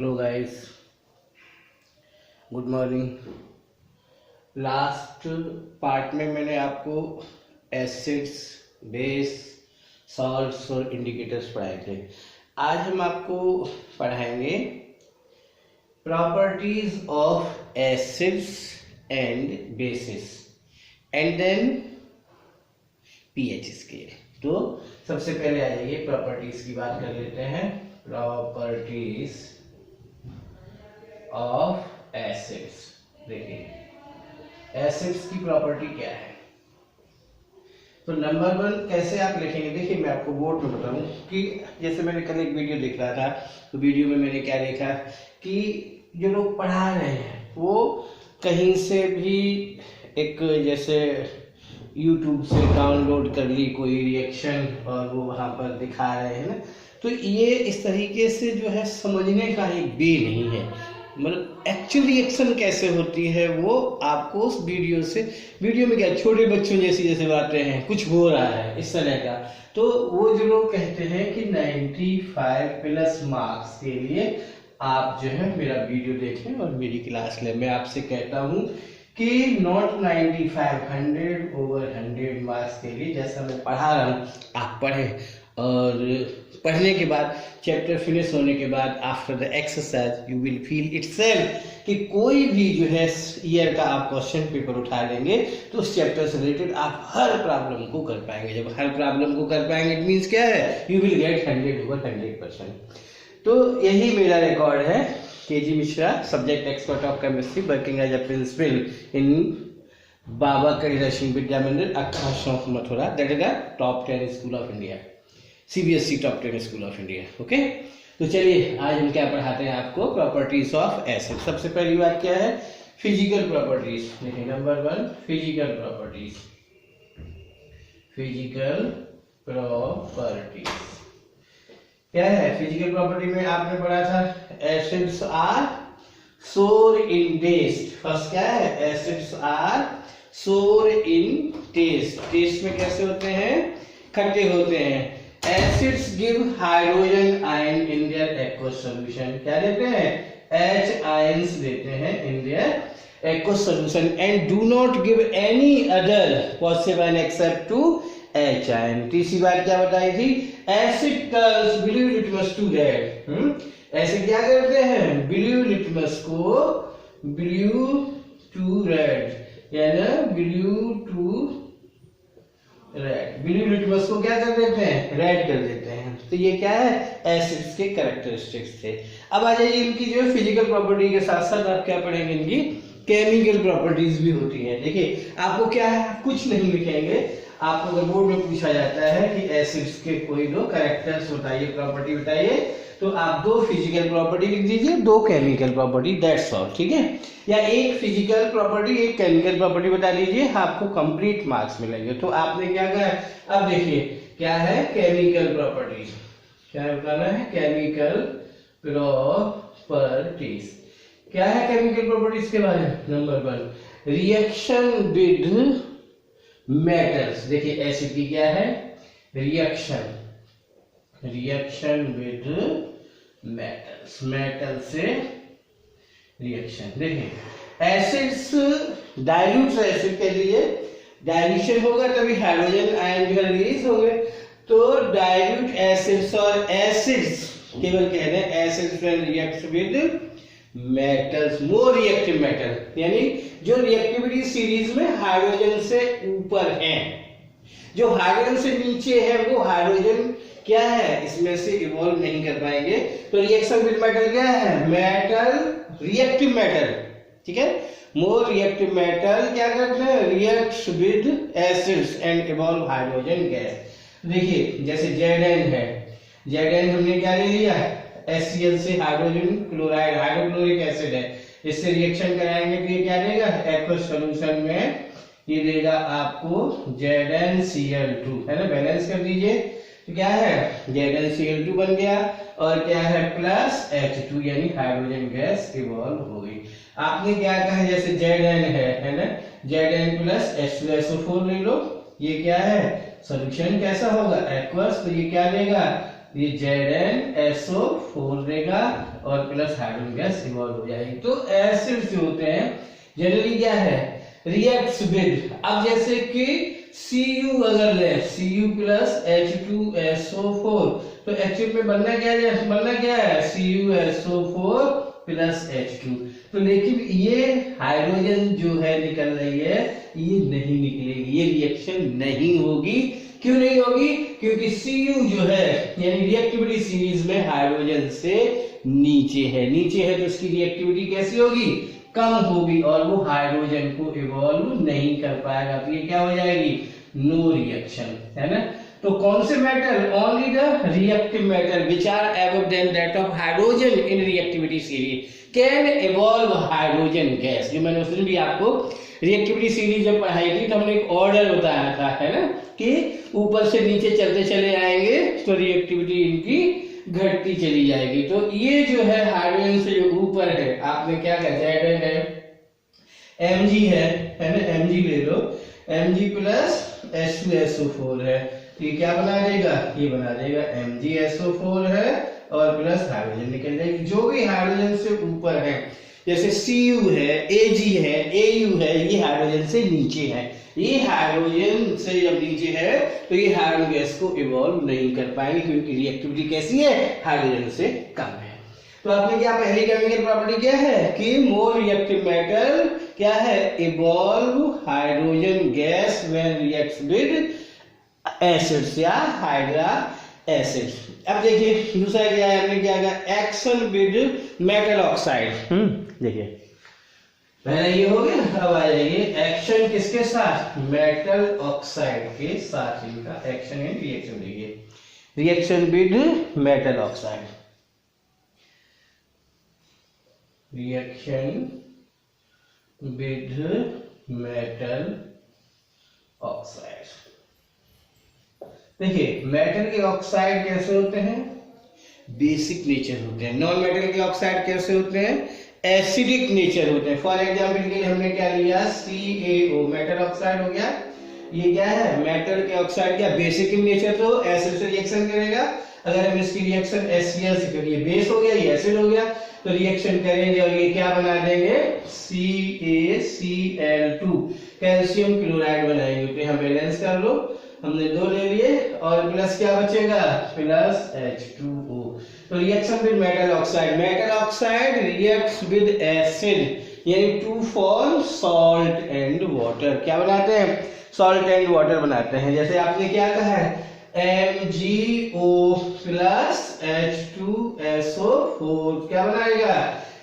Hello guys, good morning. Last part में मैंने आपको एसिड्स, बेस, सॉल्ट्स और इंडिकेटर्स पढ़ाए थे। आज हम आपको पढ़ाएंगे properties of acids and bases and then pH scale. तो सबसे पहले आ जाइए, प्रॉपर्टीज की बात कर लेते हैं। Properties of acids. देखिए एसिड्स की प्रॉपर्टी क्या है। तो नंबर वन कैसे आप लिखेंगे, देखिए मैं आपको बोर्ड में बताऊं कि जैसे मैंने कल एक वीडियो देख रहा था, तो वीडियो में मैंने क्या देखा कि जो लोग पढ़ा रहे हैं वो कहीं से भी एक जैसे YouTube से डाउनलोड कर ली कोई रिएक्शन और वो वहां पर दिखा रहे हैं ना, तो ये इस तरीके से जो है समझने का एक वे नहीं है। मतलब एक्चुअल रिएक्शन कैसे होती है वो आपको उस वीडियो में क्या छोटे बच्चों जैसे बातें हैं, कुछ हो रहा है इस तरह का। तो वो जो लोग कहते हैं कि 95 प्लस मार्क्स के लिए आप जो है मेरा वीडियो देखें और मेरी क्लास लें, मैं आपसे कहता हूँ कि नॉट 95, 100/100 मार्क्स के लिए जैसा मैं पढ़ा रहा हूँ आप पढ़ें। और पढ़ने के बाद, चैप्टर फिनिश होने के बाद, after the exercise you will feel itself कि कोई भी जो है ईयर का आप क्वेश्चन पेपर उठा लेंगे तो उस चैप्टर से रिलेटेड आप हर प्रॉब्लम को कर पाएंगे। जब हर प्रॉब्लम को कर पाएंगे इट मीन्स क्या है, यू विल गेट 100/100%। तो यही मेरा रिकॉर्ड है। KG Mishra, subject expert of chemistry, working as a principal in Baba Kalila Singh Vidya Mandir, Akkha Chowk, Mathura. That is the top 10 school of India, CBSE top 10 school of India. Okay, तो चलिए आज हम क्या पढ़ाते हैं आपको, प्रॉपर्टीज ऑफ एसिड। सबसे पहली बात क्या है, फिजिकल प्रॉपर्टीज। देखिए number one, physical properties. Physical properties क्या है? फिजिकल प्रॉपर्टी में आपने पढ़ा था एसिड्स आर सोर इन टेस्ट। फर्स्ट क्या है, एसिड्स आर सोर इन टेस्ट। टेस्ट में कैसे होते हैं, खट्टे होते हैं। Acids give hydrogen ion in their aqueous solution. क्या देते हैं? H आयंस देते हैं in their aqueous solution and do not give any other positive ion except to H ion. तीसरी बात क्या बताई थी, acid turns blue litmus to red. ऐसे क्या करते हैं, ब्लू लिटमस को ब्लू टू रेड, यानी blue to red. Blue litmus को क्या कर देते हैं, रेड कर देते हैं। तो ये क्या है, एसिड्स के कैरेक्टरिस्टिक्स थे। अब आ जाइए इनकी जो फिजिकल प्रॉपर्टी के साथ साथ आप क्या पढ़ेंगे, इनकी केमिकल प्रॉपर्टीज भी होती हैं। देखिए आपको क्या है, कुछ नहीं लिखेंगे, आपको अगर बोर्ड में पूछा जाता है कि एसिड्स के कोई दो कैरेक्टर्स बताइए, प्रॉपर्टी बताइए, तो आप 2 फिजिकल प्रॉपर्टी लिख दीजिए, 2 केमिकल प्रॉपर्टी, दैट्स ऑल। ठीक है, या एक फिजिकल प्रॉपर्टी एक केमिकल प्रॉपर्टी बता दीजिए, आपको कंप्लीट मार्क्स मिलेंगे। तो आपने क्या कहा, अब देखिए क्या है केमिकल प्रॉपर्टीज, क्या बताना है, केमिकल प्रॉपर्टीज। क्या है केमिकल प्रॉपर्टीज के बारे में? Number one, reaction with metals. देखिए एसिड की क्या है, रिएक्शन विद मेटल्स, मेटल से रिएक्शन। देखिए एसिड्स डाइल्यूट एसिड के लिए डाइल्यूशन होगा तभी हाइड्रोजन आयन जो रिलीज होंगे। तो डाइल्यूट एसिड्स और एसिड्स केवल कह रहे हैं acids when react with metals, more reactive metal, यानी जो रिएक्टिविटी सीरीज में हाइड्रोजन से ऊपर है, जो हाइड्रोजन से नीचे है वो हाइड्रोजन क्या है, इसमें से इवॉल्व नहीं कर पाएंगे। तो रिएक्शन विद मेटल क्या है, मेटल रिएक्टिव मेटल। ठीक है, मोर रिएक्टिव मेटल क्या करते हैं, reacts with acids and evolve hydrogen gas. देखिए जैसे Zn है, Zn हमने क्या ले लिया, HCl से हाइड्रोजन क्लोराइड, हाइड्रोक्लोरिक एसिड है, इससे रिएक्शन कराएंगे तो ये क्या देगा, एक्वस सॉल्यूशन में ये देगा आपको ZnCl2, है ना, बैलेंस कर दीजिए। तो क्या है, ZnCl2 बन गया और क्या है, प्लस H2, यानी हाइड्रोजन गैस इवॉल्व हो गई। आपने क्या कहा, जैसे Zn है ना, Zn प्लस H2SO4 ले लो, ये क्या है, सॉल्यूशन कैसा होगा, एक्वस। तो ये क्या देगा, ये ZnSO4 देगा और प्लस हाइड्रोजन गैस इवॉल्व हो जाएगी। तो एसिड जो होते हैं जनरली क्या है, रिएक्ट्स विद, अब जैसे कि Cu अगर ले, Cu प्लस H2SO4, तो एक्चुअल में बनना क्या है CuSO4 प्लस H2। तो लेकिन ये हाइड्रोजन जो है निकल रही है, ये नहीं निकलेगी, ये रिएक्शन नहीं होगी। क्यों नहीं होगी? क्योंकि Cu जो है यानी रिएक्टिविटी सीरीज में हाइड्रोजन से नीचे है तो इसकी रिएक्टिविटी कैसी होगी, कम होगी, और वो हाइड्रोजन को इवॉल्व नहीं कर पाएगा। तो ये क्या हो जाएगी, नो रिएक्शन, है ना। तो कौन से metal, only the reactive metal which are above than that of hydrogen in reactivity series can evolve hydrogen gas. जो मैंने उस दिन भी आपको रिएक्टिविटी सीरीज जब पढ़ाई थी तो हमने एक ऑर्डर बताया था, है ना, कि ऊपर से नीचे चलते चले आएंगे तो रिएक्टिविटी इनकी घटती चली जाएगी। तो ये जो है हाइड्रोजन से जो ऊपर है, आपने क्या कहा, Zn है, Mg है ना, Mg ले लो, Mg प्लस H2SO4 है, ये क्या बना देगा, ये बना देगा MgSO4 है और प्लस हाइड्रोजन निकल जाएगी। जो भी हाइड्रोजन से ऊपर है, जैसे Cu है, Ag है, Au है, ये हाइड्रोजन से नीचे है। ये हाइड्रोजन से जब नीचे है तो ये हाइड्रोजन गैस को इवॉल्व नहीं कर पाएंगे क्योंकि रिएक्टिविटी कैसी है, हाइड्रोजन से कम है। तो आपने क्या पहली केमिकल प्रॉपर्टी क्या है कि मोर रिएक्टिव मेटल क्या है, evolve hydrogen gas when reacts with acids या हाइड्रा एसिड। अब देखिए दूसरा क्या है, हमने क्या कहा, एक्शन विद मेटल ऑक्साइड। देखिए पहले ये हो गया, अब आ जाइए एक्शन किसके साथ, मेटल ऑक्साइड के साथ, इनका एक्शन एंड रिएक्शन। देखिए reaction with metal oxide, reaction with metal oxide. देखिए मेटल के ऑक्साइड कैसे होते हैं, बेसिक नेचर होते हैं। नॉन मेटल के ऑक्साइड कैसे होते हैं, एसिडिक नेचर होते हैं। फॉर एग्जाम्पल के लिए हमने क्या लिया, CaO मेटल ऑक्साइड हो गया। ये क्या है, मेटल के ऑक्साइड क्या बेसिक इन नेचर, तो एसिड से रिएक्शन करेगा। अगर हम इसकी रिएक्शन HCl से करें, ये बेस हो गया, ये एसिड हो गया, तो रिएक्शन करेंगे और ये क्या बना देंगे, CaCl2 कैल्शियम क्लोराइड बनाएंगे। तो यहाँ बैलेंस कर लो, हमने 2 ले लिए और प्लस क्या बचेगा, प्लस H2O। तो reaction with metal oxide reacts with acid यानी to form salt and water. क्या बनाते हैं, सॉल्ट एंड वाटर बनाते हैं। जैसे आपने क्या कहा है, MgO प्लस H2SO4 क्या बनाएगा,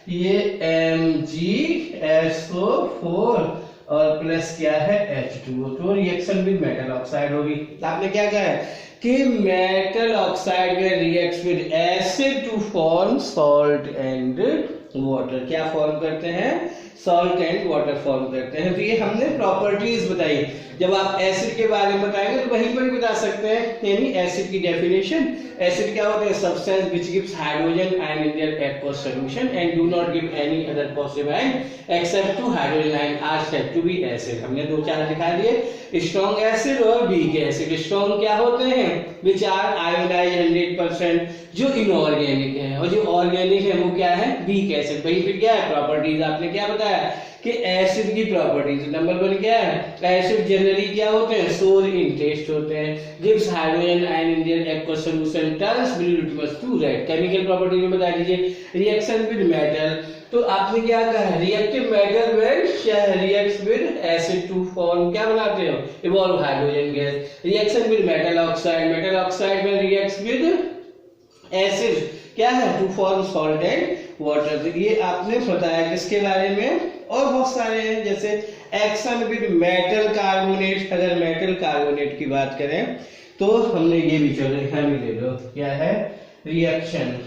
ये MgSO4 और प्लस क्या है H2O। तो रिएक्शन विद मेटल ऑक्साइड होगी। आपने क्या कहा है कि मेटल ऑक्साइड में reacts with acid to form salt and water. क्या फॉर्म करते हैं, सॉल्ट एंड वाटर फॉर्म करते हैं। तो ये हमने प्रॉपर्टीज बताई। जब आप एसिड के बारे में बताएंगे तो वहीं पर ही बता सकते हैं, यानी एसिड की डेफिनेशन। एसिड क्या होता है, substance which gives hydrogen ion in their aqueous solution and do not give any other positive ion except to hydrogen ion are said to be acid। हमने 2-4 दिखा दिए, स्ट्रॉन्ग एसिड और weak acid. Strong क्या होते हैं, which are ionized 100%, जो inorganic है, और जो ऑर्गेनिक है वो क्या है, वीक एसिड। वही फिर क्या है, प्रॉपर्टीज आपने क्या बताया कि एसिड की प्रॉपर्टीज। नंबर 1 क्या है, एसिड जनरली क्या होते हैं, सोर इन टेस्ट होते हैं, gives hydrogen ion in their aqueous solution, turns blue litmus to red. Chemical property में बता दीजिए। रिएक्शन विद मेटल, तो आपने क्या कहा, रिएक्टिव मेटल में क्या है, reacts with acid to form क्या बनाते हो, evolve hydrogen gas. Reaction with metal oxide में रिएक्ट्स विद एसिड क्या है, to form salt and water. तो ये आपने बताया किसके बारे में, और बहुत सारे हैं, जैसे एक्शन विद मेटल कार्बोनेट। अगर मेटल कार्बोनेट की बात करें तो हमने ये भी, चलो यहाँ भी ले लो, क्या है, reaction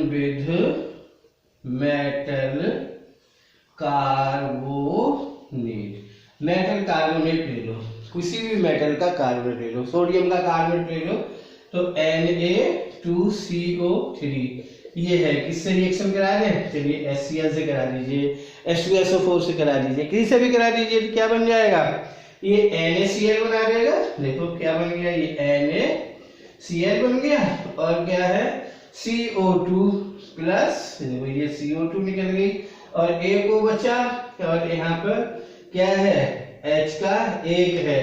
with metal carbonate. Metal carbonate ले लो, किसी भी मेटल का कार्बोनेट ले लो, सोडियम का कार्बोनेट ले लो, तो Na2CO3 ये है, किससे रिएक्शन करा दें, चलिए HCl से करा दीजिए, H2SO4 से करा दीजिए, किसी से भी करा दीजिए, तो क्या बन जाएगा, ये NaCl बना देगा। देखो क्या बन गया, ये NaCl बन गया, और क्या है, CO2 प्लस, ये CO2 निकल गई और एक वो बचा, और यहाँ पर क्या है, H का एक है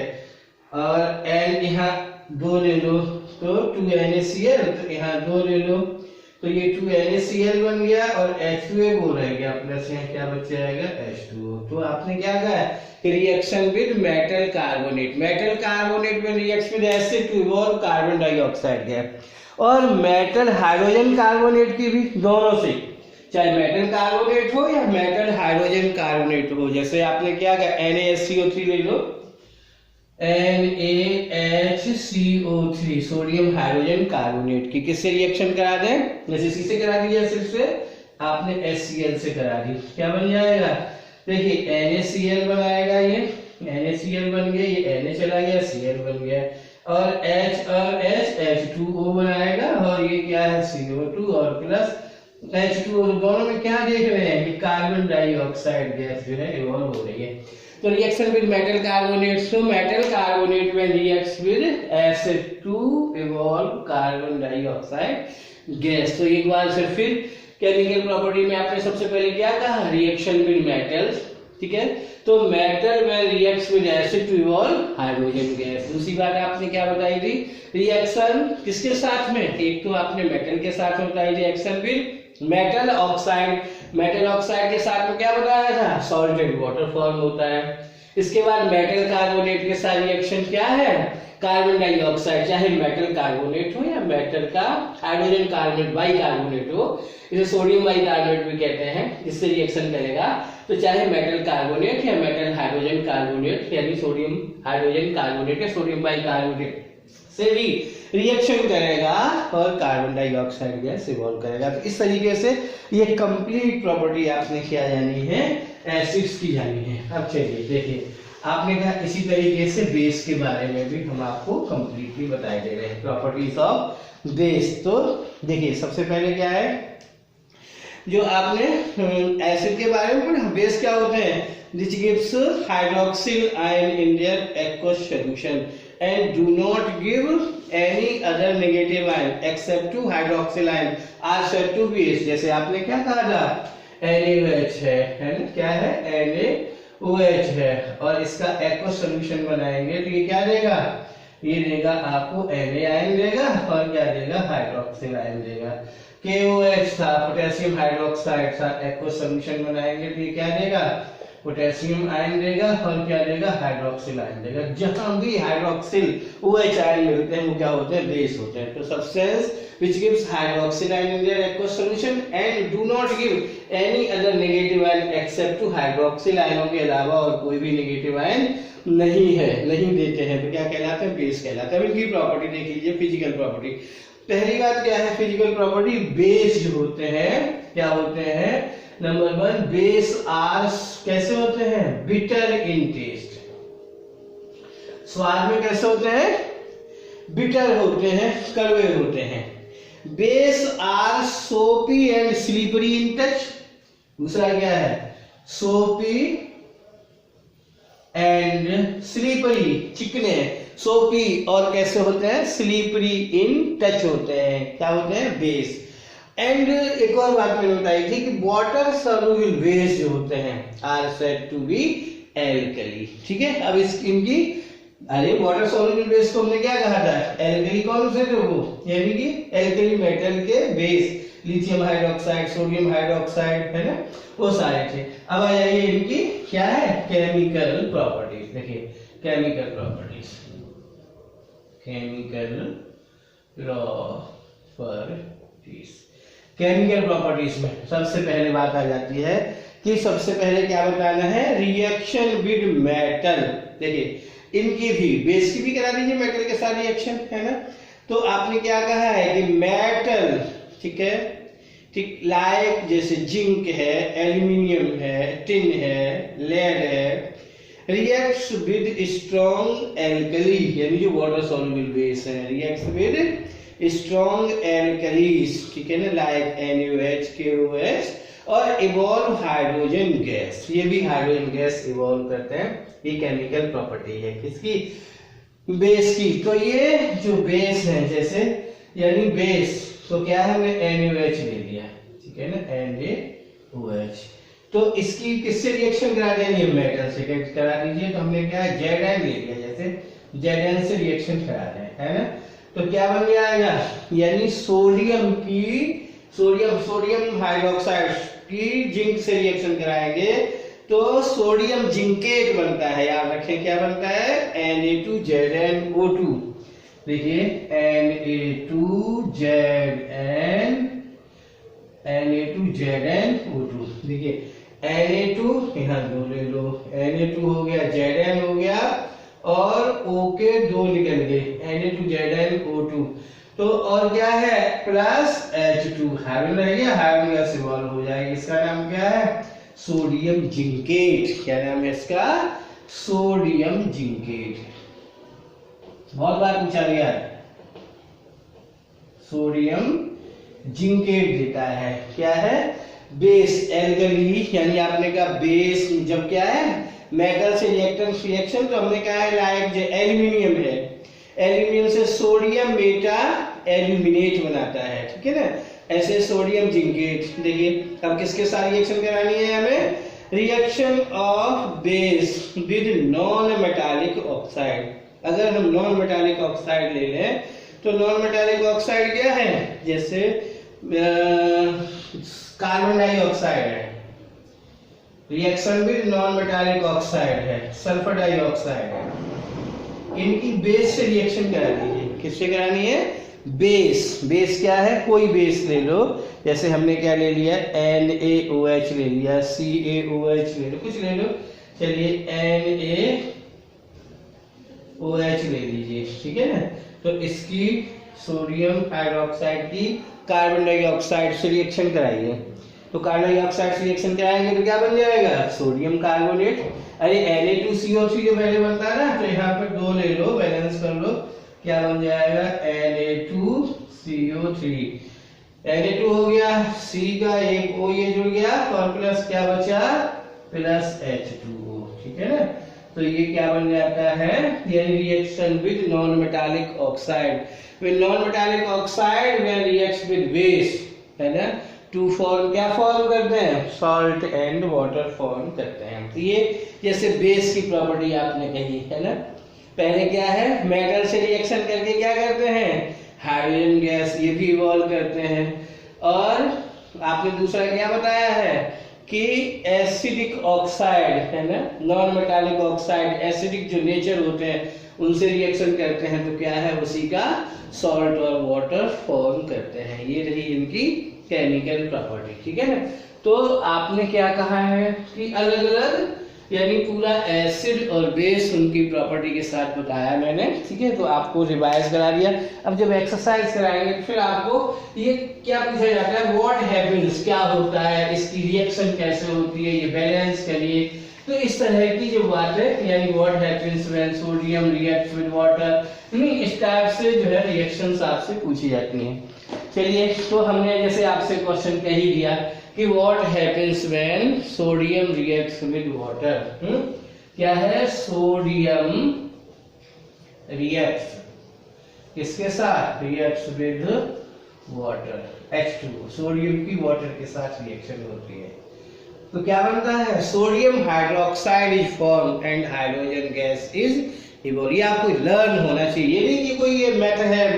और N यहाँ दो ले लो तो 2NaCl, तो यहाँ दो ले लो तो ये 2NaCl बन गया और H2 एक वो रह गया प्लस यहाँ क्या बच जाएगा H2O। तो आपने क्या कहा कि reaction with metal carbonate, metal carbonate में react with acid to evolve carbon dioxide gas, और मेटल हाइड्रोजन कार्बोनेट की भी, दोनों से, चाहे मेटल कार्बोनेट हो या मेटल हाइड्रोजन कार्बोनेट हो। जैसे आपने क्या कहा NaSCO3 ले लो, NaHCO3 सोडियम हाइड्रोजन कार्बोनेट की किससे रिएक्शन करा दें, जैसे इसी से करा दी एसिड से, आपने HCl से करा दी, क्या बन जाएगा, देखिए NaCl बनाएगा, ये NaCl बन गया, ये Na चला गया, Cl बन गया, और H और H H2O बनाएगा, और ये क्या है CO2 और प्लस H2O। दोनों में क्या देख रहे हैं कि कार्बन डाइऑक्साइड गैस जो है इवॉल्व हो रही है। तो reaction with metal carbonate, so metal carbonate में reacts with acid to evolve carbon dioxide gas. तो एक बार फिर केमिकल प्रॉपर्टी में आपने सबसे पहले क्या कहा, रिएक्शन विद मेटल्स, ठीक है, तो मेटल में reacts with acid to evolve hydrogen gas. दूसरी बात आपने क्या बताई थी, रिएक्शन किसके साथ में, एक तो आपने मेटल के साथ बताई reaction with metal oxide, metal oxide के साथ में क्या बताया था, सॉल्टेड वाटर फॉर्म होता है। इसके बाद मेटल कार्बोनेट के साथ रिएक्शन क्या है, कार्बन डाइऑक्साइड, चाहे मेटल कार्बोनेट हो या मेटल का हाइड्रोजन कार्बोनेट बाइकार्बोनेट हो, इसे सोडियम बाइकार्बोनेट भी कहते हैं, इससे रिएक्शन करेगा। तो चाहे मेटल कार्बोनेट या मेटल हाइड्रोजन कार्बोनेट, यानी सोडियम हाइड्रोजन कार्बोनेट या सोडियम बाइकार्बोनेट से भी रिएक्शन करेगा और कार्बन डाइऑक्साइड गैस इवॉल्व करेगा। तो इस तरीके से ये कंप्लीट प्रॉपर्टी आपने क्या जानी है, एसिड्स की जानी है। अब चलिए देखिए, आपने कहा इसी तरीके से बेस के बारे में भी हम आपको कंप्लीटली बताए दे रहे हैं, प्रॉपर्टीज ऑफ बेस। तो देखिए सबसे पहले क्या है, जो आपने एसिड के बारे में पढ़ा, बेस क्या होते हैं, which gives hydroxyl ion in their aqueous solution and do not give any other negative ion except to hydroxyl ion are said to be base। जैसे आपने क्या कहा था, NaOH है ना, क्या है NaOH है, और इसका aqueous solution बनाएंगे तो ये क्या देगा, ये देगा आपको Na आयन देगा और क्या देगा, हाइड्रोक्सिल आयन देगा। KOH था पोटेशियम हाइड्रोक्साइड था, एक्वस सॉल्यूशन बनाएंगे तो ये क्या देगा, पोटेशियम आयन देगा और क्या देगा, हाइड्रोक्सिल आयन देगा। जहां भी हाइड्रोक्सिल OH आयन मिलते हैं वो क्या होते हैं, बेस होते हैं। तो substance which gives hydroxyl ion in their aqueous solution and do not give any other negative ion except to hydroxyl आयनों के अलावा और कोई भी नेगेटिव आयन नहीं है, नहीं देते हैं, तो क्या कहलाते हैं, बेस कहलाते हैं। अब इनकी प्रॉपर्टी देख लीजिए, फिजिकल प्रॉपर्टी। पहली बात क्या है, फिजिकल प्रॉपर्टी, बेस जो होते हैं क्या होते हैं, नंबर 1 बेस आर कैसे होते हैं, बिटर इन टेस्ट, स्वाद में कैसे होते हैं, बिटर होते हैं, कड़वे होते हैं। बेस आर सोपी एंड स्लीपरी इन टच, दूसरा क्या है, सोपी एंड स्लीपरी, चिकने, सोपी और कैसे होते हैं, स्लीपरी इन टच होते हैं, क्या होते हैं, बेस। एंड एक और बात मैंने बताई थी कि वाटर सॉल्युबल बेस जो होते हैं are said to be alkali, ठीक है। अब इनकी, अरे वाटर सॉल्युबल बेस को हमने क्या कहा था, एल्कली कौन से थे वो, यानी कि एल्कली मेटल के base, lithium hydroxide, sodium hydroxide, है ना, वो सारे थे। अब आ जाइए इनकी क्या है, केमिकल प्रॉपर्टीज। देखिए chemical properties, chemical properties, chemical properties में सबसे पहले बात आ जाती है कि सबसे पहले क्या बताना है, रिएक्शन विद मेटल। देखिए इनकी भी, बेस की भी करा दीजिए मेटल के साथ रिएक्शन, है ना। तो आपने क्या कहा है कि मेटल, ठीक है, ठीक, लाइक जैसे जिंक है, एल्यूमिनियम है, टिन है, लेड है, रिएक्ट्स विद स्ट्रॉन्ग एल्कली, यानी जो वाटर सॉल्युबल बेस है, रिएक्ट्स विद स्ट्रॉन्ग एल्कलीज, ठीक है ना, लाइक NaOH, KOH, और इवॉल्व हाइड्रोजन गैस, ये भी हाइड्रोजन गैस इवॉल्व करते हैं। ये केमिकल प्रॉपर्टी है किसकी, बेस की। तो ये जो बेस है, जैसे यानी बेस तो क्या है, हमने NaOH ले लिया, ठीक है ना, NaOH। तो इसकी किससे रिएक्शन करा दिया, ये मेटल से करा दीजिए। तो हमने क्या है, Zn ले लिया, जैसे Zn से रिएक्शन करा रहे हैं, है ना। तो क्या बन जाएगा, यानी सोडियम हाइड्रोक्साइड की जिंक से रिएक्शन कराएंगे तो सोडियम जिंकेट बनता है। याद रखें क्या बनता है, Na2ZnO2। देखिए Na2ZnO2, देखिए Na2 यहाँ दो ले लो, Na2 हो गया, Zn हो गया और O के दो निकल गए, Na2ZnO2। तो और क्या है, प्लस H2 हाइड्रोजन रह गया, हाइड्रोजन गैस इवॉल्व हो जाएगी। इसका नाम क्या है, सोडियम जिंकेट। क्या नाम है इसका, सोडियम जिंकेट। बहुत बार पूछा गया, सोडियम जिंकेट देता है। क्या है, बेस एल्कली, यानी आपने कहा बेस जब क्या है मेटल से रिएक्शन, तो हमने कहा है लाइक जो एल्यूमिनियम है, एल्यूमिनियम से सोडियम मेटा एल्यूमिनेट बनाता है, ठीक है ना, ऐसे सोडियम जिंकेट। देखिए अब किसके साथ रिएक्शन करानी है हमें, reaction of base with non metallic oxide. अगर हम नॉन मेटालिक ऑक्साइड ले लें तो नॉन मेटालिक ऑक्साइड क्या है, जैसे कार्बन डाइऑक्साइड है, reaction with non metallic oxide है, सल्फर डाइऑक्साइड है, इनकी बेस से रिएक्शन करा दीजिए। किससे करानी है, बेस। बेस क्या है, कोई बेस ले लो, जैसे हमने क्या ले लिया, NaOH ले लिया, CaOH ले लो, कुछ ले लो, चलिए NaOH ले लीजिए, ठीक है ना। तो इसकी सोडियम हाइड्रोक्साइड की कार्बन डाइऑक्साइड से रिएक्शन कराइए। तो कार्बन डाइऑक्साइड से रिएक्शन कराएंगे तो क्या बन जाएगा, सोडियम कार्बोनेट। अरे Na2CO3 जो पहले बनता है ना, तो यहाँ पर दो ले लो, बैलेंस कर लो, क्या बन जाएगा, Na2CO3। Na2 हो गया, C का एक O ये जुड़ गया, और प्लस क्या बचा, प्लस H2O, ठीक है ना। तो ये क्या बन जाता है, ये reaction with non metallic oxide. With non metallic oxide when reacts with base, है ना, टू फॉर्म, क्या फॉर्म करते हैं, सॉल्ट एंड वाटर फॉर्म करते हैं। तो ये जैसे बेस की प्रॉपर्टी आपने कही है ना। पहले क्या है, मेटल से रिएक्शन करके क्या करते हैं, हाइड्रोजन गैस ये भी इवॉल्व करते हैं। और आपने दूसरा क्या बताया है कि एसिडिक ऑक्साइड, है ना, नॉन मेटालिक ऑक्साइड एसिडिक जो नेचर होते हैं उनसे रिएक्शन करते हैं, तो क्या है, उसी का सॉल्ट और वाटर फॉर्म करते हैं। ये रही इनकी केमिकल प्रॉपर्टी, ठीक है ना। तो आपने क्या कहा है कि अलग अलग, यानी पूरा एसिड और बेस उनकी प्रॉपर्टी के साथ बताया मैंने, ठीक है। तो आपको रिवाइज करा दिया। अब जब एक्सरसाइज कराएंगे तो फिर आपको ये क्या पूछा जाता है, व्हाट हैपेंस, क्या होता है, इसकी रिएक्शन कैसे होती है, ये बैलेंस करिए। तो इस तरह की जो बात है, यानी what happens when sodium reacts with water, इस टाइप से जो है रिएक्शंस आपसे पूछी जाती हैं। चलिए, तो हमने जैसे आपसे क्वेश्चन कह ही दिया कि what happens when sodium reacts with water. क्या है, सोडियम रिएक्ट्स किसके साथ, reacts with water, H2O, sodium की वाटर के साथ रिएक्शन होती है। तो क्या बनता है, sodium hydroxide is form and hydrogen gas is evolve. ये आपको लर्न होना चाहिए, ये नहीं कि कोई ये मैथ है,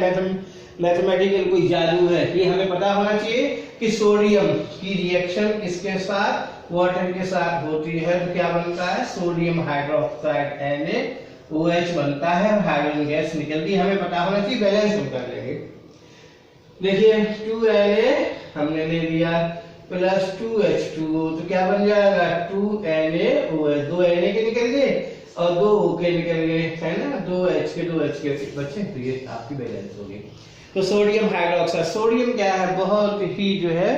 मैथमेटिकल कोई जादू है। ये हमें पता होना चाहिए कि सोडियम की रिएक्शन किसके साथ, वाटर के साथ होती है। तो क्या बनता है, सोडियम हाइड्रोक्साइड NaOH बनता है, हाइड्रोजन गैस निकलती है। हमें पता होना चाहिए, बैलेंस हम कर लेंगे। देखिए 2Na हमने ले लिया प्लस 2H2O, तो क्या बन जाएगा, 2NaOH, 2 Na के निकल गए और 2 O के निकल गए, है ना, 2H के बचे, तो ये आपकी बैलेंस हो गई। तो सोडियम हाइड्रोक्साइड, सोडियम क्या है, बहुत ही जो है,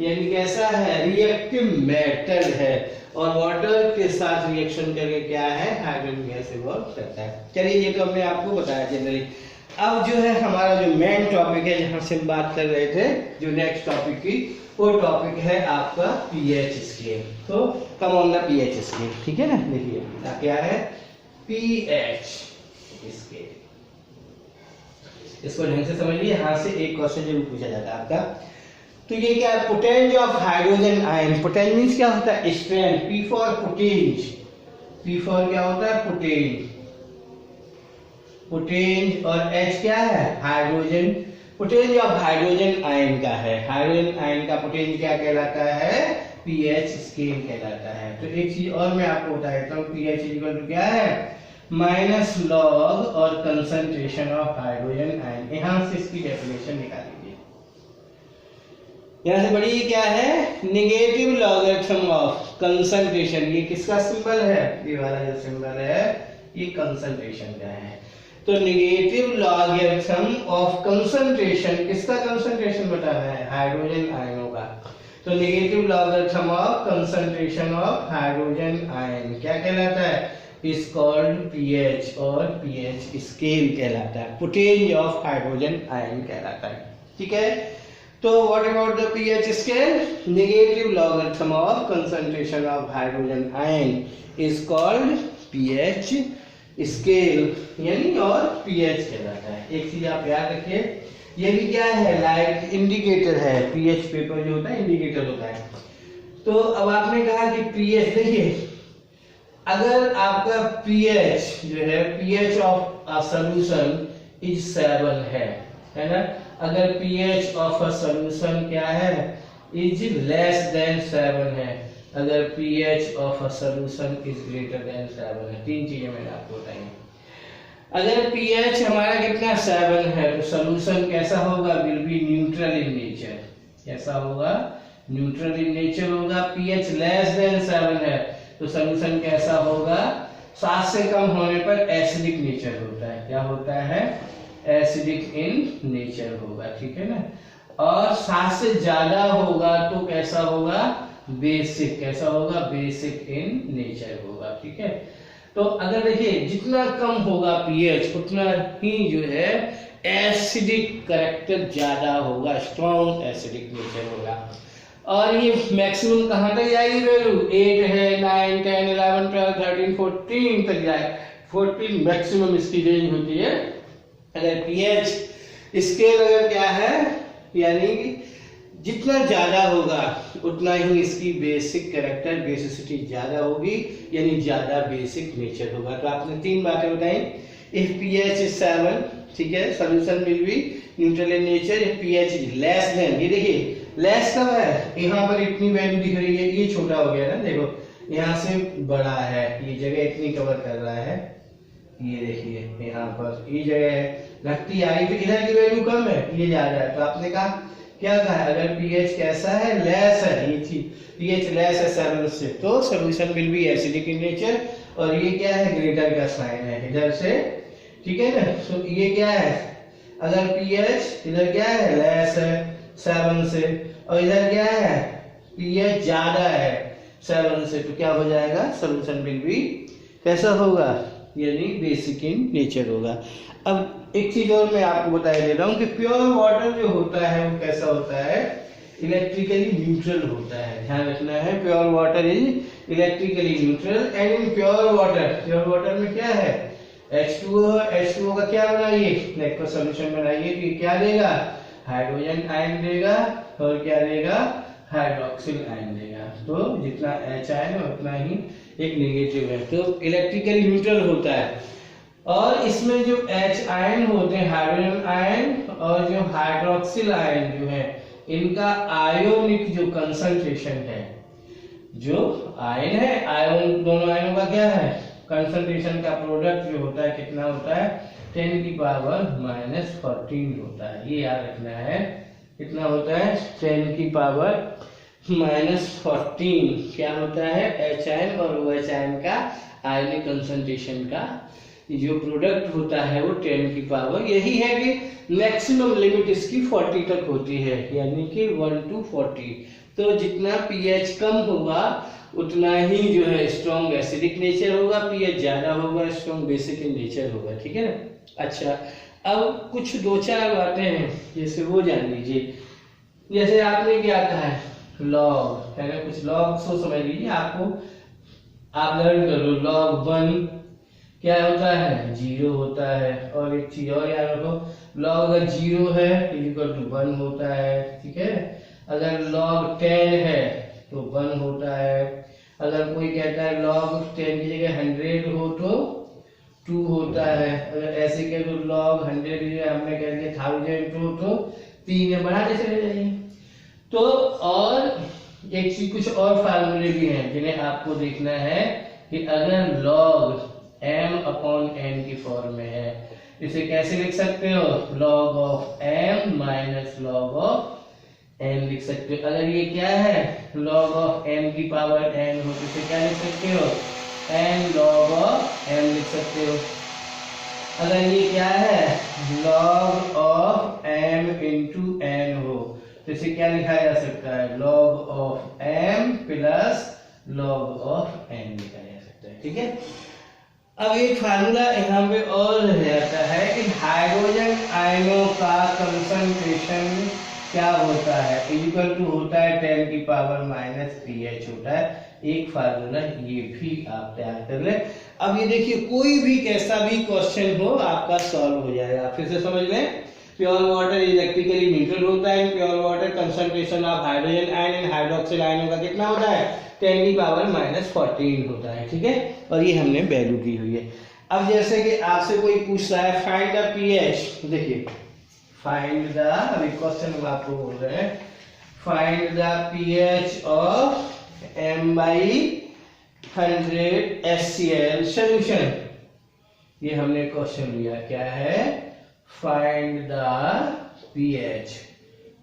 यानी कैसा है, रिएक्टिव मेटल है, और वाटर के साथ रिएक्शन करके क्या है, हाइड्रोजन गैस इवॉल्व करता है। चलिए, ये तो हमने आपको बताया जनरली। अब जो है हमारा जो मेन टॉपिक है, जहां से हम बात कर रहे थे, जो नेक्स्ट टॉपिक की, वो टॉपिक है आपका पीएच स्केल। तो come on the pH scale, ठीक है ना। देखिए क्या है, पीएच स्केल। इसको ढंग से समझिए, यहाँ से एक क्वेश्चन जरूर पूछा जाता है आपका। तो ये क्या है, potenz of hydrogen ion. Potenz means क्या होता है, strength. P for potenz, P for क्या होता है, पोटेंज, पोटेंज। और एच क्या है, hydrogen. Potenz of hydrogen ion का है, हाइड्रोजन आयन का पोटेंज क्या कहलाता है, पीएच स्केल कहलाता है। तो एक चीज और मैं आपको बता देता हूँ, पीएच इक्वल टू क्या है, माइनस लॉग और कंसंट्रेशन ऑफ हाइड्रोजन आयन। यहां से इसकी डेफिनेशन निकाल लीजिए, यहां से बड़ी क्या है, नेगेटिव लॉगरिथम ऑफ कंसंट्रेशन। ये किसका सिंबल है, ये वाला जो सिंबल है ये कंसंट्रेशन का है। तो नेगेटिव लॉगरिथम ऑफ कंसंट्रेशन, किसका कंसंट्रेशन बताना है, हाइड्रोजन आयनों का। तो negative logarithm of concentration of hydrogen ion क्या कहलाता है, इज कॉल्ड पीएच, और पीएच स्केल कहलाता है, पोटेंज ऑफ हाइड्रोजन आयन कहलाता है। ठीक है, तो what about the pH scale, negative logarithm of concentration of hydrogen ion is called pH scale, यानी और पीएच कहलाता है। एक चीज आप याद रखिए, ये भी क्या है, लाइक इंडिकेटर है, पीएच पेपर जो होता है इंडिकेटर होता है। तो अब आपने कहा कि पीएच, देखिए अगर आपका पीएच जो है, pH of a solution is 7 है ना। अगर पीएच ऑफ अ सॉल्यूशन क्या है, इज लेस देन 7 है, अगर pH of a solution is greater than 7 है। तीन चीजें मैंने आपको बताई। अगर पीएच हमारा कितना 7 है तो सॉल्यूशन कैसा होगा, will be neutral in nature. कैसा होगा, न्यूट्रल इन नेचर होगा। पीएच लेस देन 7 है तो सॉल्यूशन कैसा होगा, 7 से कम होने पर एसिडिक नेचर होता है। क्या होता है, एसिडिक इन नेचर होगा। ठीक है ना। और 7 से ज्यादा होगा तो कैसा होगा, बेसिक। कैसा होगा, बेसिक इन नेचर होगा। ठीक है, तो अगर देखिए जितना कम होगा पीएच उतना ही जो है एसिडिक कैरेक्टर ज्यादा होगा, स्ट्रॉन्ग एसिडिक नेचर होगा। और ये मैक्सिमम कहाँ तक जाएगी वैल्यू, 8 है, 9, 10, 11, 12, 13, 14 तक जाए। 14 मैक्सिमम इसकी रेंज होती है। अगर पीएच स्केल अगर क्या है, यानी कि जितना ज्यादा होगा उतना ही इसकी बेसिक कैरेक्टर, बेसिसिटी ज्यादा होगी, यानी ज्यादा बेसिक नेचर होगा। तो आपने 3 बातें बताई। इफ पीएच इज 7, ठीक है, solution will be neutral in nature. If pH is less than, ये देखिए लेस कब है, यहाँ पर इतनी वैल्यू दिख रही है, ये छोटा हो गया ना, देखो यहाँ से बड़ा है, ये जगह इतनी कवर कर रहा है, ये देखिए यहाँ पर ये जगह घटती आ रही, तो इधर की वैल्यू कम है, ये ज्यादा है। तो आपने कहा क्या कहा, अगर पीएच कैसा है, लेस है, ये चीज पीएच लेस है 7 से, तो solution will be acidic in nature. और ये क्या है, ग्रेटर का साइन है इधर से। ठीक है ना। तो ये क्या है, अगर पीएच इधर क्या है, लेस है 7 से, और इधर क्या है, पीएच ज्यादा है 7 से, तो क्या हो जाएगा, सॉल्यूशन विल बी कैसा होगा, यानी बेसिक इन नेचर होगा। अब एक चीज और मैं आपको बता दे रहा हूँ कि प्योर वाटर जो होता है वो कैसा होता है, इलेक्ट्रिकली न्यूट्रल होता है। ध्यान रखना है, pure water is electrically neutral. And in pure water में क्या है, H2O। H2O का क्या बनाइए, एक्वा सॉल्यूशन बनाइए, तो ये क्या देगा, हाइड्रोजन आयन देगा, और क्या देगा, हाइड्रोक्सिल आयन देगा। तो जितना H आयन है उतना ही एक नेगेटिव है, तो इलेक्ट्रिकली न्यूट्रल होता है। और इसमें जो H आयन होते हैं, हाइड्रोजन आयन और जो हाइड्रोक्सिल आयन जो है, इनका आयोनिक जो कंसंट्रेशन है, जो आयन है, आयन दोनों आयनों का क्या है, कंसंट्रेशन का प्रोडक्ट जो होता है कितना होता है, 10 की पावर -14 होता है। ये याद रखना है, कितना होता है, 10 की पावर -14 क्या होता है, H आयन और OH आयन का आयनिक कंसंट्रेशन का जो प्रोडक्ट होता है वो 10 की पावर, यही है कि मैक्सिमम लिमिट इसकी 40 तक होती है, यानी कि 1 to 40। तो जितना पीएच कम होगा उतना ही जो है स्ट्रॉन्ग एसिडिक नेचर होगा, पीएच ज्यादा होगा स्ट्रॉन्ग बेसिक इन नेचर होगा। ठीक है ना। अच्छा, अब कुछ 2-4 बातें हैं, जैसे वो जान लीजिए। जैसे आपने क्या कहा है, लॉग है ना, कुछ लॉग सो समझ लीजिए, आपको आप लर्न कर लो, log 1 क्या होता है, 0 होता है। और एक चीज और याद रखो, लॉग अगर 0 है इक्वल टू 1 होता है, ठीक है। अगर लॉग 10 है तो 1 होता है। अगर कोई कहता है लॉग 10 की जगह 100 हो तो 2 होता है। अगर ऐसे कहे तो लॉग 100 की जगह हमने कह दिया 1000 हो तो 3 में बढ़ाते चले जाइए। तो और एक चीज, कुछ और फार्मूले भी हैं जिन्हें आपको देखना है कि अगर लॉग m अपॉन n की फॉर्म में है, इसे कैसे लिख सकते हो, log of m minus log of n लिख सकते हो। अगर ये क्या है, log ऑफ m की पावर n हो तो इसे क्या लिख सकते हो, n log ऑफ m लिख सकते हो। अगर ये क्या है, log of m into n हो तो इसे क्या लिखा जा सकता है, log of m plus log of n लिखा जा सकता है, ठीक है। अब एक फार्मूला यहाँ पे और रहता है कि हाइड्रोजन आयनों का कंसंट्रेशन क्या होता है, इक्वल टू होता है 10 की पावर माइनस pH होता है। एक फार्मूला ये भी आप तैयार कर ले। अब ये देखिए, कोई भी कैसा भी क्वेश्चन हो आपका सॉल्व हो जाएगा। फिर से समझ लें, प्योर वाटर इलेक्ट्रिकली न्यूट्रल होता है। Pure water concentration of hydrogen ion and hydroxyl आयनों का कितना होता है, 10 की पावर माइनस 14 होता है, ठीक है। और ये हमने वैल्यू दी हुई है। अब जैसे कि आपसे कोई पूछ रहा है फाइंड द पीएच, देखिए फाइंड द, अभी क्वेश्चन हम आपको बोल रहे हैं find the pH of m/100 HCl solution. ये हमने क्वेश्चन लिया, क्या है, फाइंड द पीएच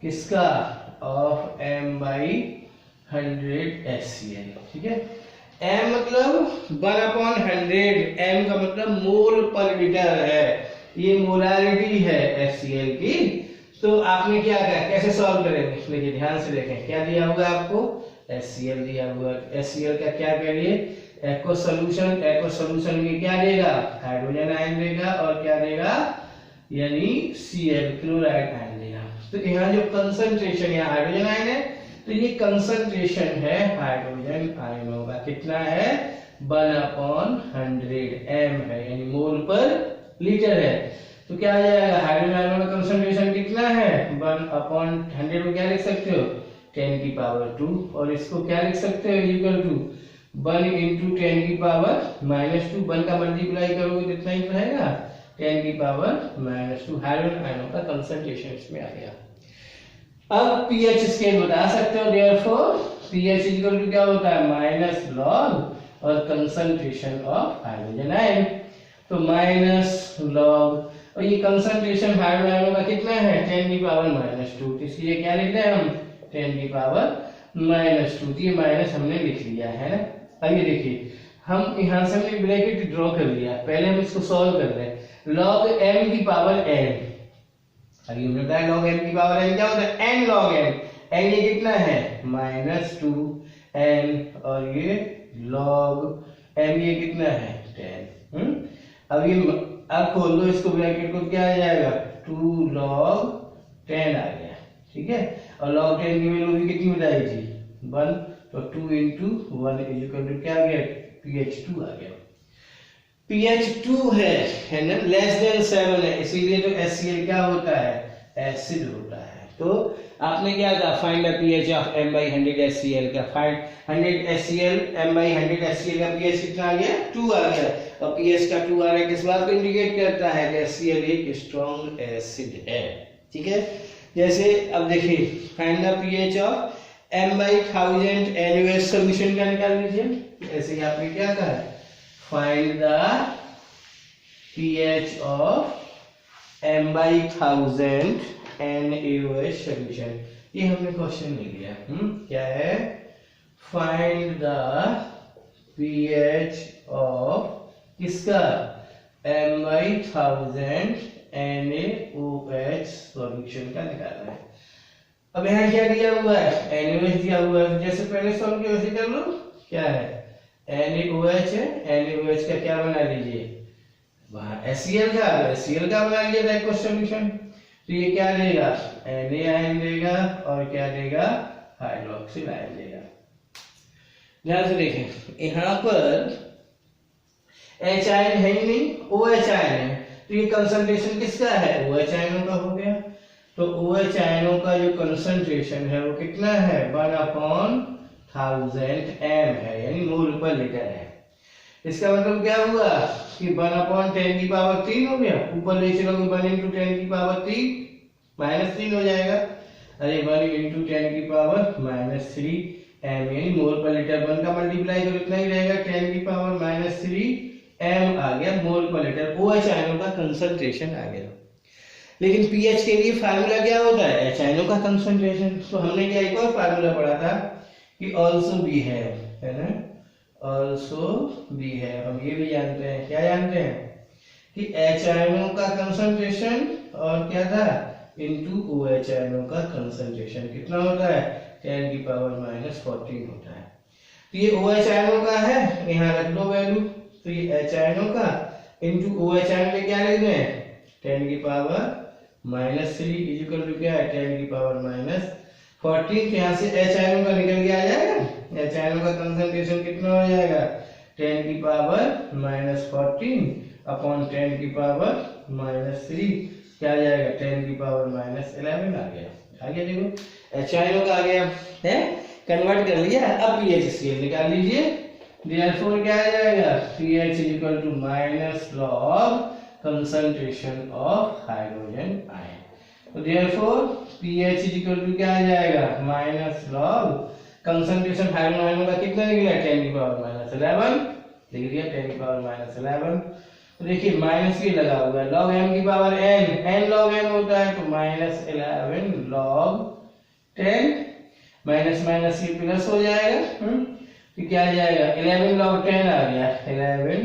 किसका, ऑफ m/100 HCl, ठीक है। m मतलब 1/100, m का मतलब मोल पर लीटर है, ये मोलारिटी है HCl की। तो आपने क्या किया, कैसे सॉल्व करेंगे, देखिए ध्यान से देखें, क्या दिया हुआ आपको, HCl दिया हुआ। HCl का क्या करिए, एक्व सॉल्यूशन, एक्व सॉल्यूशन में क्या देगा, हाइड्रोजन आयन देगा, और क्या देगा, यानी Cl क्लोराइड आयन देगा। तो यहाँ जो कंसंट्रेशन, यहाँ हाइड्रोजन आयन है तो ये कंसंट्रेशन है हाइड्रोजन आयनों का, कितना है, 1/100 m है, यानी मोल पर लीटर है। तो क्या आ जाएगा, हाइड्रोजन आयनों का कंसंट्रेशन कितना है, 1/100 को क्या लिख सकते हो, 10 की पावर 2, और इसको क्या लिख सकते हो, इक्वल टू 1 इंटू 10 की पावर माइनस 2, 1 का मल्टीप्लाई करोगे तो इतना ही रहेगा, 10 की पावर माइनस 2 हाइड्रोजन आयनों का कंसंट्रेशन इसमें आ गया। अब पीएच स्केल बता सकते हो, देयरफॉर पीएच इक्वल टू क्या होता है, माइनस लॉग और कंसंट्रेशन ऑफ हाइड्रोजन आयन, तो माइनस लॉग, और ये कंसंट्रेशन हाइड्रोजन आयनों का कितना है, 10 की पावर माइनस 2, इसलिए क्या लिख रहे हैं हम, 10 की पावर माइनस 2, ये माइनस हमने लिख लिया है ना। अब ये देखिए, हम यहाँ से हमने ब्रैकेट ड्रॉ कर लिया, पहले हम इसको सॉल्व कर रहे हैं, लॉग m की पावर n, अभी हमने बताया लॉग m की पावर n क्या होता है, n log n, n ये कितना है, -2n, और ये log m ये कितना है, 10। अब ये, अब खोल दो इसको ब्रैकेट को, क्या आ जाएगा, 2 log 10 आ गया, ठीक है। और log 10 की वैल्यू भी कितनी बताई थी, 1, तो 2 इंटू 1 इक्वल टू क्या आ गया, pH2 आ गया। pH2 है ना, लेस देन 7 है, इसीलिए तो HCl क्या होता है, एसिड होता है। तो आपने क्या कहा, find the pH of m/100 HCl का, फाइंड 100 HCl m/100 HCl का pH कितना आ गया, 2 आ गया, और pH का 2 आ रहा है, किस बात को इंडिकेट करता है कि HCl एक स्ट्रॉन्ग एसिड है, ठीक है। जैसे अब देखिए, find the pH of m/1000 NaOH solution का निकाल लीजिए। ऐसे ही आपने क्या कहा, find the pH of m/1000 NaOH solution, ये हमने क्वेश्चन ले लिया। क्या है, फाइंड द pH ऑफ किसका, m/1000 NaOH सॉल्यूशन का निकालना है। अब यहाँ क्या दिया हुआ है, NaOH दिया हुआ है, जैसे पहले सॉल्व किया वैसे कर लो। क्या है, NaOH है, NaOH का क्या बना लीजिए, वहां HCl का, HCl का बना लिया था एक सॉल्यूशन, तो ये क्या देगा, Na आयन देगा, और क्या देगा, हाइड्रोक्सिल आयन देगा। ध्यान से देखें, यहाँ पर एच आयन है ही नहीं, ओ एच आयन है, तो ये कंसंट्रेशन किसका है, ओ एच आयनों का हो गया। तो ओ एच आयनों का जो कंसंट्रेशन है वो कितना है, 1/1000 m है, यानी मोल पर लीटर है। इसका मतलब क्या हुआ कि 1/10³ हो गया, ऊपर ले चलोगे 1 × 10³ -3 हो जाएगा, अरे 1 × 10³ m, यानी मोल पर लीटर। 1 का मल्टीप्लाई करो इतना ही रहेगा, 10³ m आ गया मोल पर लीटर, ओ एच आयनों का कंसंट्रेशन आ गया। लेकिन पीएच के लिए फार्मूला क्या होता है, एच आयनों का कंसंट्रेशन। तो हमने क्या एक और फार्मूला पढ़ा था कि ऑल्सो बी है ना, ऑल्सो बी है। हम ये भी जानते हैं, क्या जानते हैं कि एच आयनों का कंसंट्रेशन और क्या था, इनटू ओ एच आयनों का कंसंट्रेशन कितना होता है, 10⁻⁻14 होता है। तो ये ओ एच आयनों का है, यहाँ रख दो वैल्यू, तो ये एच आयनों का इनटू ओ एच आयन में क्या लिख रहे हैं, 10⁻³ इक्वल टू क्या है, 10⁻⁻14। यहाँ से एच आयनों का निकल के आ जाएगा, एच आयनों का कंसंट्रेशन कितना हो जाएगा, 10⁻⁻14 अपॉन 10⁻⁻3 क्या आ जाएगा, 10⁻11 आ गया। देखो एच आयनों का आ गया है, कन्वर्ट कर लिया। अब पीएच स्केल निकाल लीजिए, देयरफॉर क्या आ जाएगा, pH equal to -log concentration of hydrogen ion. तो देयरफॉर pH इक्वल टू क्या आ जाएगा, -log कंसंट्रेशन हाइड्रोजन आयनों का कितना निकला, 10⁻11 लिख दिया, 10⁻11। तो देखिए माइनस भी लगा हुआ है, log m की पावर n log m होता है, तो -11 log 10, माइनस माइनस ये प्लस हो जाएगा, तो क्या आ जाएगा, 11 log 10 आ गया, 11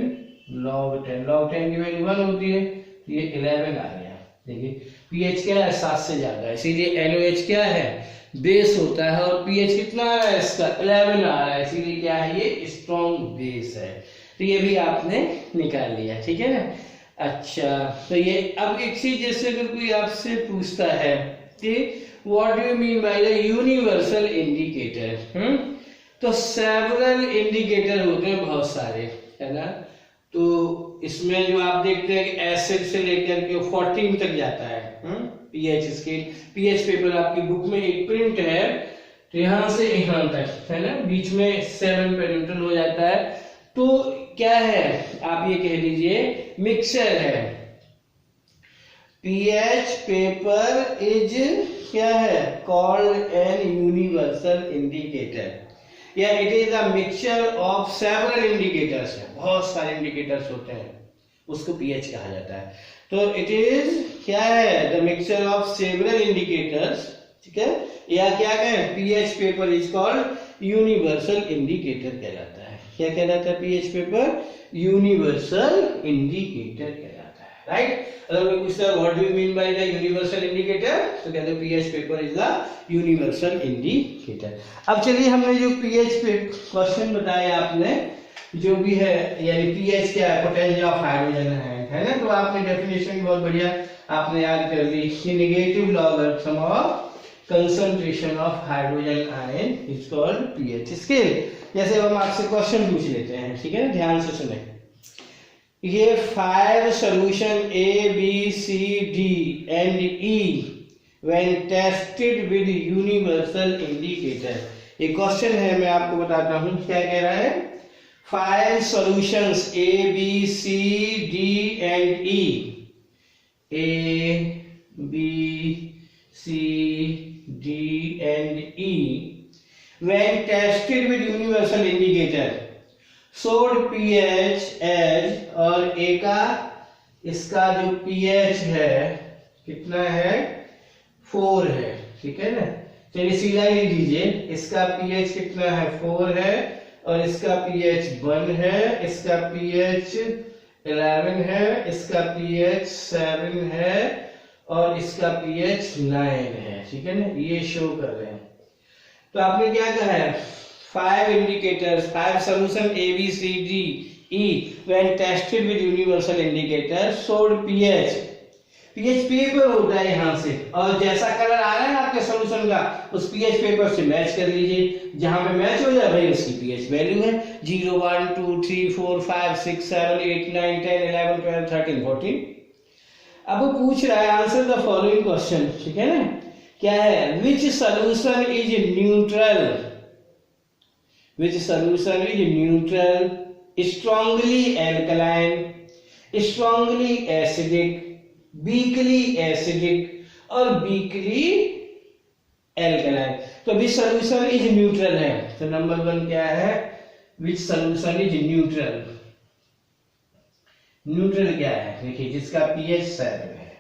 log 10, log 10 की वैल्यू 1 होती है, तो ये 11 आ गया। देखिए pH क्या है, 7 से ज्यादा है, इसीलिए NaOH क्या है, बेस होता है, और pH कितना आ रहा है इसका, 11 आ रहा है, इसीलिए क्या है, ये स्ट्रॉन्ग बेस है। तो ये भी आपने निकाल लिया, ठीक है ना। अच्छा, तो ये अब एक चीज, जैसे अगर कोई आपसे पूछता है कि what do you mean by the universal indicator, तो सेवरल इंडिकेटर होते हैं बहुत सारे, है ना। तो इसमें जो आप देखते हैं कि एसिड से लेकर के 14 तक जाता है पीएच स्केल। पीएच पेपर आपकी बुक में एक प्रिंट है, तो यहाँ से यहाँ तक, है ना, बीच में 7 पे न्यूट्रल हो जाता है। तो क्या है, आप ये कह लीजिए मिक्सचर है। पीएच पेपर इज क्या है, कॉल्ड एन यूनिवर्सल इंडिकेटर, या it is a mixture of several indicators. बहुत सारे इंडिकेटर्स होते हैं, उसको पीएच कहा जाता है। तो इट इज क्या है, the mixture of several indicators, ठीक है, या क्या कहें, pH paper is called universal indicator कहलाता है। क्या कहलाता है पीएच पेपर, यूनिवर्सल इंडिकेटर कहलाता है, राइट। अगर कोई पूछता है what do you mean by the universal indicator, तो कहते हैं pH paper is the universal indicator. अब चलिए, हमने जो पीएच पे क्वेश्चन बताया आपने, जो भी है, यानी पीएच क्या है, पोटेंशियल ऑफ हाइड्रोजन है ना। तो आपने डेफिनेशन बहुत बढ़िया आपने याद कर ली कि negative logarithm of concentration of hydrogen ion is called pH scale. जैसे हम आपसे क्वेश्चन पूछ लेते हैं, ठीक है, ध्यान से सुने। ये 5 solution A, B, C, D and E when tested with universal indicator। ये क्वेश्चन है, मैं आपको बताता हूँ क्या कह रहा है। 5 solutions A, B, C, D and E, A, B, C, D and E when tested with universal indicator showed pH as, और A का इसका जो pH है कितना है, 4 है, ठीक है ना। चलिए सीधा ही लीजिए, इसका pH कितना है, 4 है, और इसका pH 1 है, इसका pH 11 है, इसका pH 7 है, और इसका pH 9 है, ठीक है ना, ये शो कर रहे हैं। तो आपने क्या कहा है, 5 indicators, 5 solution A, B, C, D, E when tested with universal indicator showed pH pH paper होता है यहाँ से, और जैसा कलर आ रहा है आपके सॉल्यूशन का उस पीएच पेपर से मैच कर लीजिए, जहां पे मैच हो जाए भाई उसकी पीएच वैल्यू है 0 1 2 3 4 5 6 7 8 9 10 11 12 13 14। अब वो पूछ रहा है आंसर द फॉलोइंग क्वेश्चन, ठीक है ना, क्या है, which solution is neutral, which solution is neutral, strongly alkaline, strongly acidic, weakly acidic और वीकली एल्कलाइन। तो विच सॉल्यूशन इज न्यूट्रल है, तो नंबर 1 क्या है, which solution is neutral. Neutral क्या है, देखिए जिसका पीएच 7 है,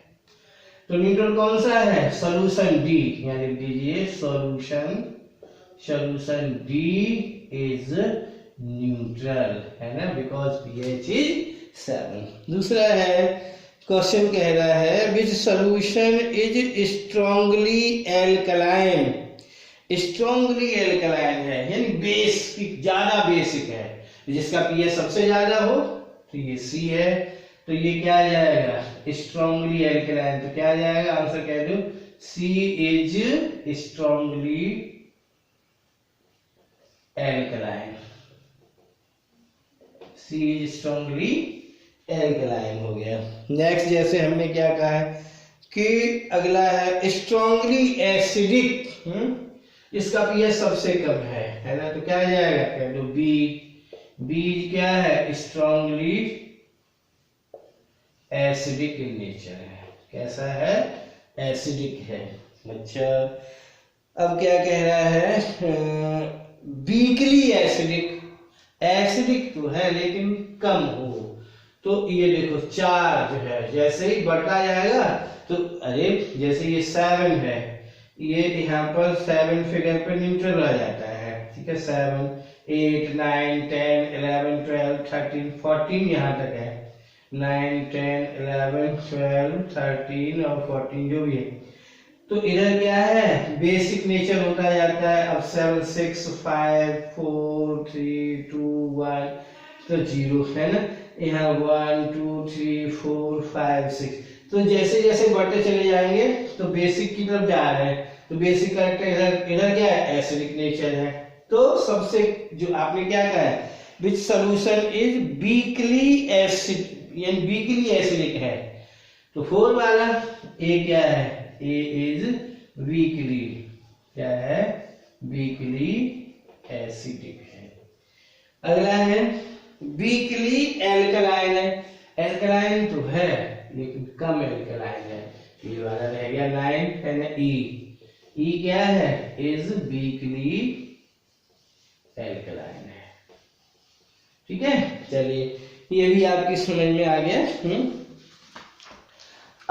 तो न्यूट्रल कौन सा है, सॉल्यूशन डी, यहाँ लिख दीजिए solution, solution D is neutral, है ना, बिकॉज पीएच इज 7। दूसरा है, क्वेश्चन कह रहा है which solution is strongly alkaline, strongly alkaline है यानी बेस ज्यादा बेसिक है, जिसका पीएच सबसे ज्यादा हो, तो ये सी है, तो ये क्या आ जाएगा, स्ट्रांगली एल्कलाइन, तो क्या आ जाएगा, आंसर कह दो, C is strongly alkaline, C is strongly alkaline हो गया। नेक्स्ट जैसे हमने क्या कहा है कि अगला है स्ट्रांगली एसिडिक, इसका पीएच सबसे कम है ना, तो क्या आ जाएगा, कह दो बी, बी क्या है, स्ट्रांगली एसिडिक इन नेचर है, कैसा है, एसिडिक है। अच्छा अब क्या कह रहा है, वीकली एसिडिक, एसिडिक तो है लेकिन कम हो, तो ये देखो 4 जो है जैसे ही बढ़ता जाएगा, तो अरे जैसे ये 7 है, ये यहाँ पर 7 फिगर पे न्यूट्रल आ जाता है, ठीक है, 7 8 9 10 11 12 13 14 यहाँ तक है, 9 10 11 12 13 और 14 जो भी है, तो इधर क्या है, बेसिक नेचर होता जाता है। अब 7 6 5 4 3 2 1 तो 0 है ना, यहाँ 1 2 3 4 5 6, तो जैसे जैसे बढ़ते चले जाएंगे तो बेसिक की तरफ जा रहे हैं, तो बेसिक कैरेक्टर इधर इधर क्या है, एसिडिक नेचर है। तो सबसे जो आपने क्या कहा है, which solution is weekly acid यानी वीकली एसिडिक है, तो 4 वाला ए क्या है, ए इज वीकली, क्या है, वीकली एसिडिक है। अगला है वीकली एल्कलाइन है, एल्कलाइन तो है लेकिन कम एल्कलाइन है, ये वाला रह गया 9 है ना, ई क्या है, इज वीकली एल्कलाइन है, ठीक है। चलिए ये भी आपकी समझ में आ गया।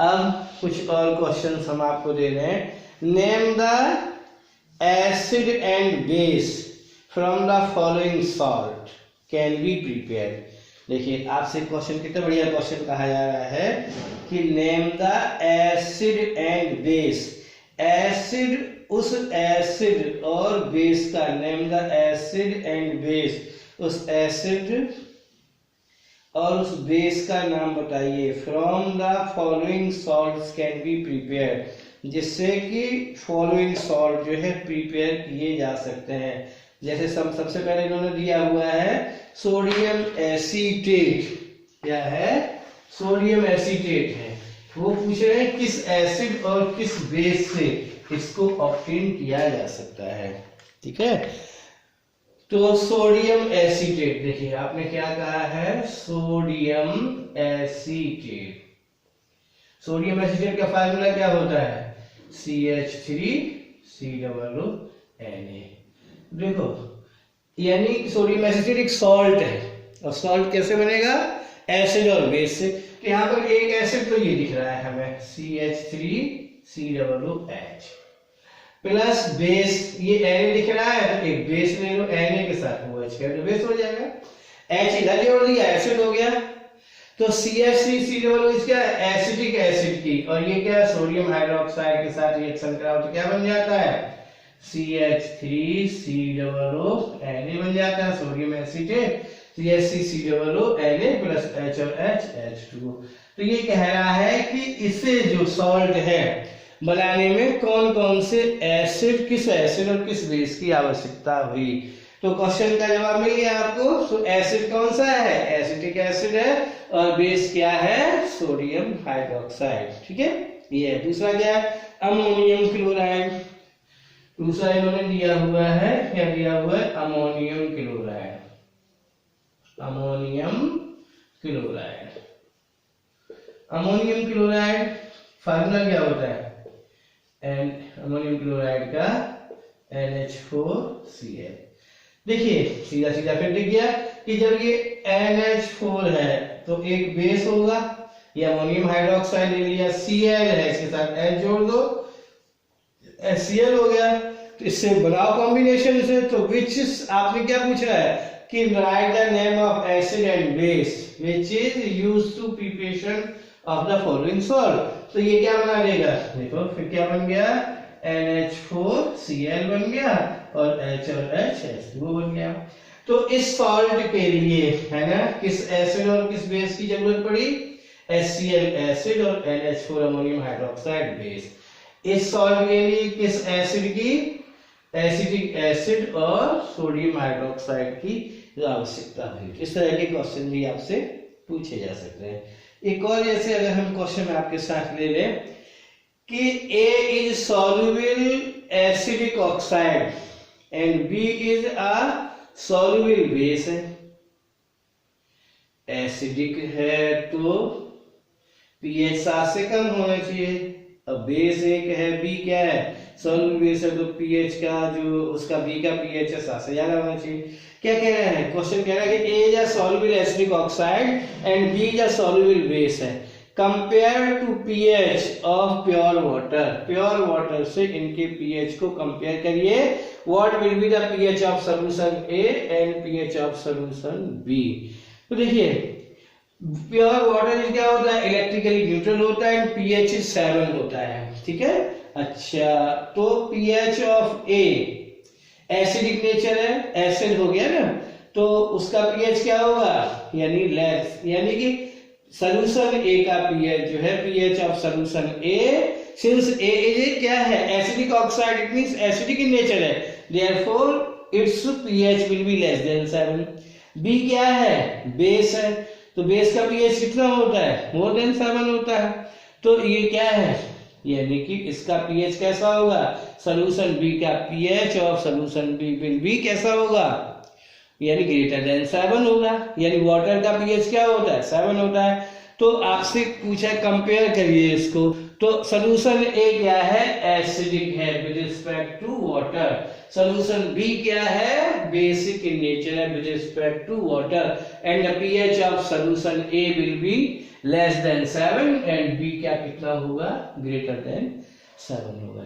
अब कुछ और क्वेश्चंस हम आपको दे रहे हैं, name the acid and base from the following salt can be prepare. देखिए आपसे क्वेश्चन कितना बढ़िया क्वेश्चन कहा जा रहा है कि name the acid and base, acid उस एसिड और बेस का, name the acid and base, उस एसिड और उस बेस का नाम बताइए, from the following salts can be prepare, जिससे कि फॉलोइंग सॉल्ट जो है प्रिपेयर किए जा सकते हैं। जैसे सबसे पहले इन्होंने दिया हुआ है सोडियम एसीटेट, क्या है, सोडियम एसीटेट है, वो पूछ रहे हैं किस एसिड और किस बेस से इसको ऑब्टेन किया जा सकता है, ठीक है। तो सोडियम एसीटेट, देखिए आपने क्या कहा है, सोडियम एसीटेट, सोडियम एसीटेट का फार्मूला क्या होता है, CH3COONA। देखो यानी सोडियम एसिटेट एक सॉल्ट है, और सॉल्ट कैसे बनेगा, एसिड और बेस से। तो यहाँ पर एक एसिड तो ये दिख रहा है हमें CH3COOH प्लस बेस, ये Na दिख रहा है तो एक बेस ले लो, Na के साथ OH कर दो, बेस हो जाएगा। H इधर जोड़ दिया, एसिड हो गया। तो CH3COOH क्या है, एसिटिक एसिड की, और ये क्या है, सोडियम हाइड्रोक्साइड के साथ रिएक्शन कराओ तो क्या बन जाता है, CH3COONA बन जाता है, sodium acetate, CH3COONA plus H और H H2। तो ये कह रहा है कि इसे जो सॉल्ट है बनाने में कौन कौन से एसिड, किस एसिड और किस बेस की आवश्यकता हुई। तो क्वेश्चन का जवाब मिल गया आपको। तो एसिड कौन सा है, एसिटिक एसिड है, और बेस क्या है, सोडियम हाइड्रोक्साइड। ठीक है, ये है। दूसरा क्या है, अमोनियम क्लोराइड। दूसरा इन्होंने दिया हुआ है, क्या दिया हुआ है, ammonium chloride. Ammonium chloride, ammonium chloride formula क्या होता है, अमोनियम क्लोराइड का NH4Cl। देखिए सीधा सीधा फिर दिख गया कि जब ये NH4 है तो एक बेस होगा, ये अमोनियम हाइड्रोक्साइड ले लिया, Cl है, इसके साथ H जोड़ दो, HCl हो गया। तो इससे बनाओ कॉम्बिनेशन से। तो विच आपने क्या पूछ रहा है कि write the name of acid and base which is used to preparation of the following salt. तो ये क्या बना देगा, देखो फिर क्या बन गया, NH4Cl बन गया और H और H H2O बन गया। तो इस सॉल्ट के लिए है ना किस एसिड और किस बेस की जरूरत पड़ी, HCl एसिड और NH4 अमोनियम हाइड्रोक्साइड बेस। इस सॉल्ट के लिए किस एसिड की, एसिटिक एसिड और सोडियम हाइड्रोक्साइड की आवश्यकता हुई। इस तरह के क्वेश्चन भी आपसे पूछे जा सकते हैं। एक और जैसे अगर हम क्वेश्चन में आपके साथ ले लें कि A is soluble acidic oxide and B is a soluble base है। एसिडिक है तो pH 7 से कम होना चाहिए, अब बेस एक है, B क्या है, सॉल्युबल बेस है, तो pH का जो उसका B का pH है 7 से ज्यादा होना चाहिए। क्या कह रहा है, क्वेश्चन कह रहा है कि A is a soluble acidic oxide and B is a soluble base है। Compare to pH of pure water, pure water से इनके pH को कंपेयर करिए। What will be the pH of solution A and pH of solution B। तो देखिए pure water क्या होता है, इलेक्ट्रिकली न्यूट्रल होता है, pH 7 होता है। ठीक है, अच्छा तो pH of A acidic nature है, एसिड हो गया ना, तो उसका pH क्या होगा, यानी लेस, यानी कि सॉल्यूशन A का pH जो है, pH of solution A, since A is क्या है, acidic oxide, it means acidic in nature है, therefore its pH will be less than 7। B क्या है, बेस है, तो बेस का pH कितना होता है, मोर देन 7 होता है। तो ये क्या है, यानी कि इसका pH कैसा होगा, सॉल्यूशन B का pH of solution B will be कैसा होगा, यानी ग्रेटर देन 7 होगा। यानी वाटर का pH क्या होता है, 7 होता है। तो आपसे पूछा है कंपेयर करिए इसको, तो सॉल्यूशन A क्या है, एसिडिक है with respect to water, solution B क्या है, बेसिक इन नेचर है with respect to water, and the pH of solution A will be less than 7 and B क्या कितना होगा, ग्रेटर देन 7 होगा।